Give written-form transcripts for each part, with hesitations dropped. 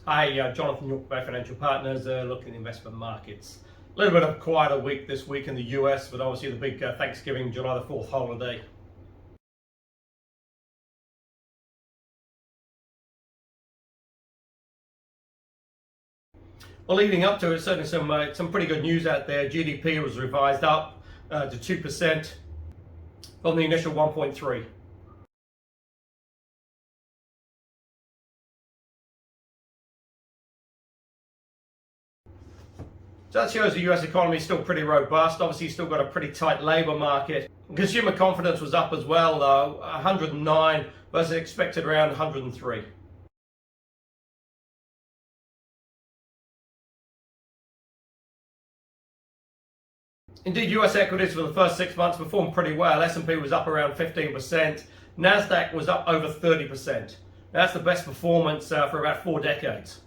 Hi, Jonathan York by Financial Partners, looking at investment markets. A little bit of a quieter week this week in the US, but obviously the big Thanksgiving, July the 4th holiday. Well, leading up to it, certainly some pretty good news out there. GDP was revised up to 2% from the initial 1.3. So that shows the US economy is still pretty robust. Obviously, you've still got a pretty tight labour market. Consumer confidence was up as well, though, 109 versus expected around 103. Indeed, US equities for the first 6 months performed pretty well. S&P was up around 15%. NASDAQ was up over 30%. That's the best performance for about 4 decades.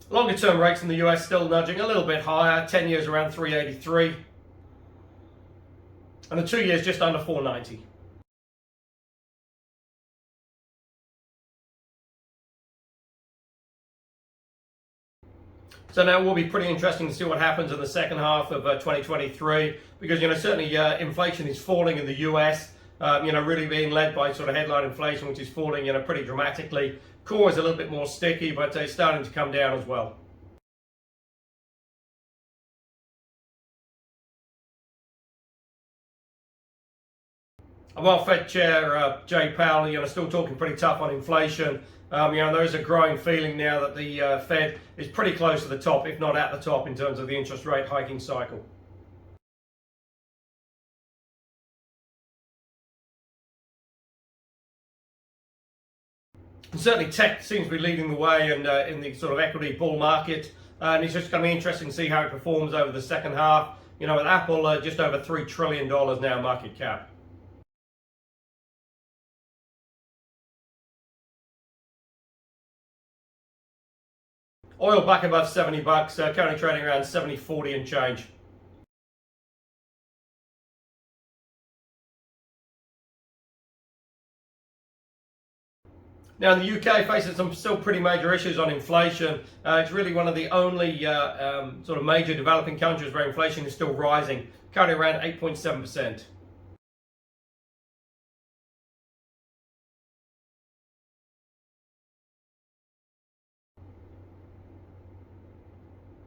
Longer term rates in the US still nudging a little bit higher, 10 years around 383, and the 2 years just under 490. So now it will be pretty interesting to see what happens in the second half of 2023, because certainly inflation is falling in the US. Really being led by sort of headline inflation, which is falling pretty dramatically. Core is a little bit more sticky, but it's starting to come down as well. While Fed Chair Jay Powell, still talking pretty tough on inflation. There is a growing feeling now that the Fed is pretty close to the top, if not at the top, in terms of the interest rate hiking cycle. And certainly tech seems to be leading the way in the sort of equity bull market. And it's just going to be interesting to see how it performs over the second half. With Apple just over $3 trillion now market cap. Oil back above 70 bucks, currently trading around 70.40 and change. Now, in the UK, facing some still pretty major issues on inflation. It's really one of the only sort of major developing countries where inflation is still rising, currently around 8.7%.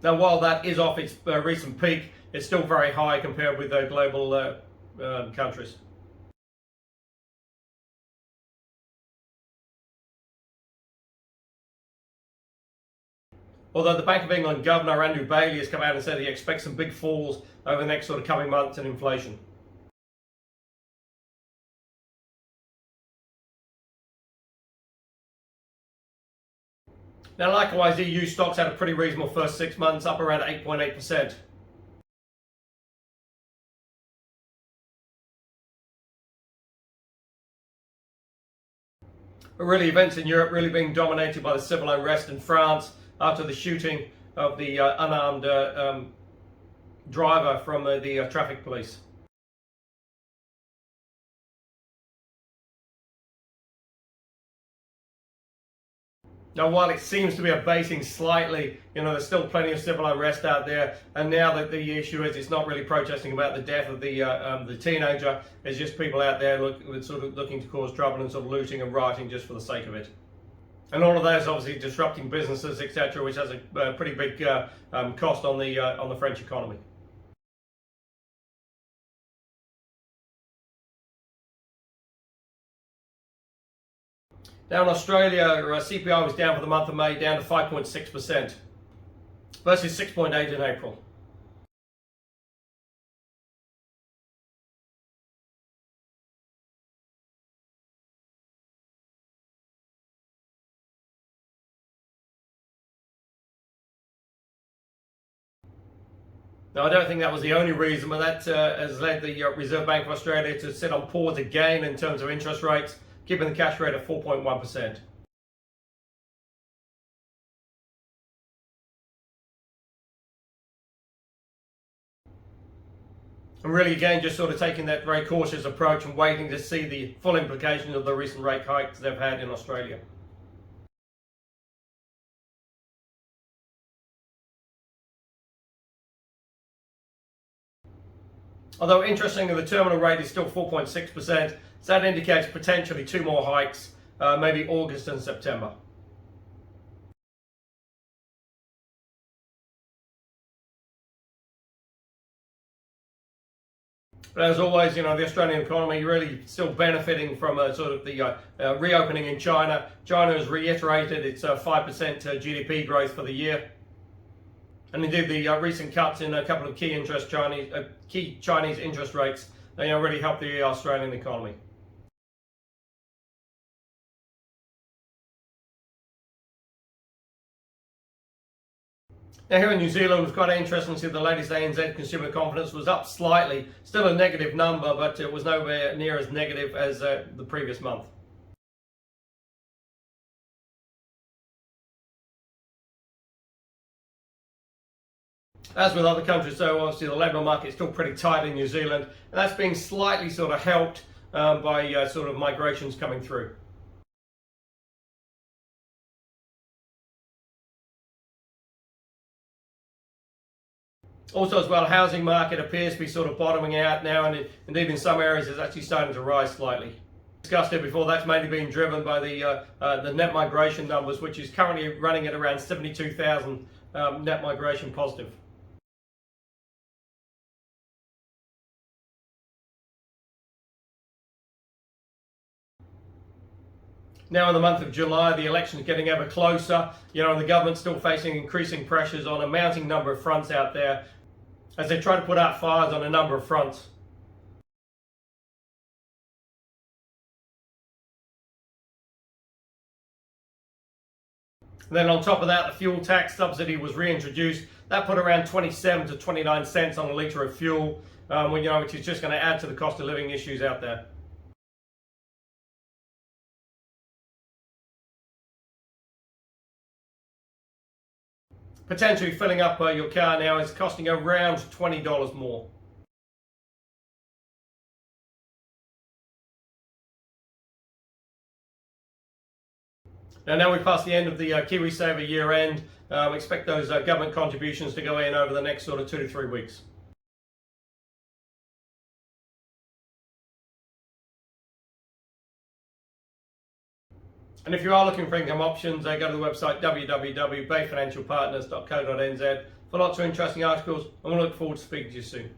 Now, while that is off its recent peak, it's still very high compared with global countries. Although the Bank of England Governor Andrew Bailey has come out and said he expects some big falls over the next sort of coming months in inflation. Now, likewise, EU stocks had a pretty reasonable first 6 months, up around 8.8%. But really, events in Europe really being dominated by the civil unrest in France after the shooting of the unarmed driver from the traffic police. Now, while it seems to be abating slightly, there's still plenty of civil unrest out there. And now that the issue is, it's not really protesting about the death of the teenager. It's just people out there sort of looking to cause trouble and sort of looting and rioting just for the sake of it. And all of that is obviously disrupting businesses, etc., which has a pretty big cost on the French economy. Now in Australia, CPI was down for the month of May, down to 5.6% versus 6.8% in April. Now, I don't think that was the only reason, but that has led the Reserve Bank of Australia to sit on pause again in terms of interest rates, keeping the cash rate at 4.1%. And really, again, just sort of taking that very cautious approach and waiting to see the full implications of the recent rate hikes they've had in Australia. Although interestingly, the terminal rate is still 4.6%, so that indicates potentially 2 more hikes, maybe August and September. But as always, the Australian economy really still benefiting from sort of the reopening in China. China has reiterated its 5% GDP growth for the year. And indeed, the recent cuts in a couple of key Chinese interest rates, really help the Australian economy. Now here in New Zealand, it was quite interesting to see the latest ANZ consumer confidence was up slightly, still a negative number, but it was nowhere near as negative as the previous month. As with other countries, so obviously the labour market is still pretty tight in New Zealand, and that's being slightly sort of helped by sort of migrations coming through. Also as well, housing market appears to be sort of bottoming out now, and indeed in some areas it's actually starting to rise slightly. Discussed it before, that's mainly being driven by the net migration numbers, which is currently running at around 72,000 net migration positive. Now in the month of July, the election is getting ever closer, and the government's still facing increasing pressures on a mounting number of fronts out there as they try to put out fires on a number of fronts. And then on top of that, the fuel tax subsidy was reintroduced. That put around 27 to 29 cents on a litre of fuel, which is just going to add to the cost of living issues out there. Potentially filling up your car now is costing around $20 more. Now we pass the end of the KiwiSaver year end. Expect those government contributions to go in over the next sort of 2 to 3 weeks. And if you are looking for income options, go to the website www.bayfinancialpartners.co.nz for lots of interesting articles, and we'll look forward to speaking to you soon.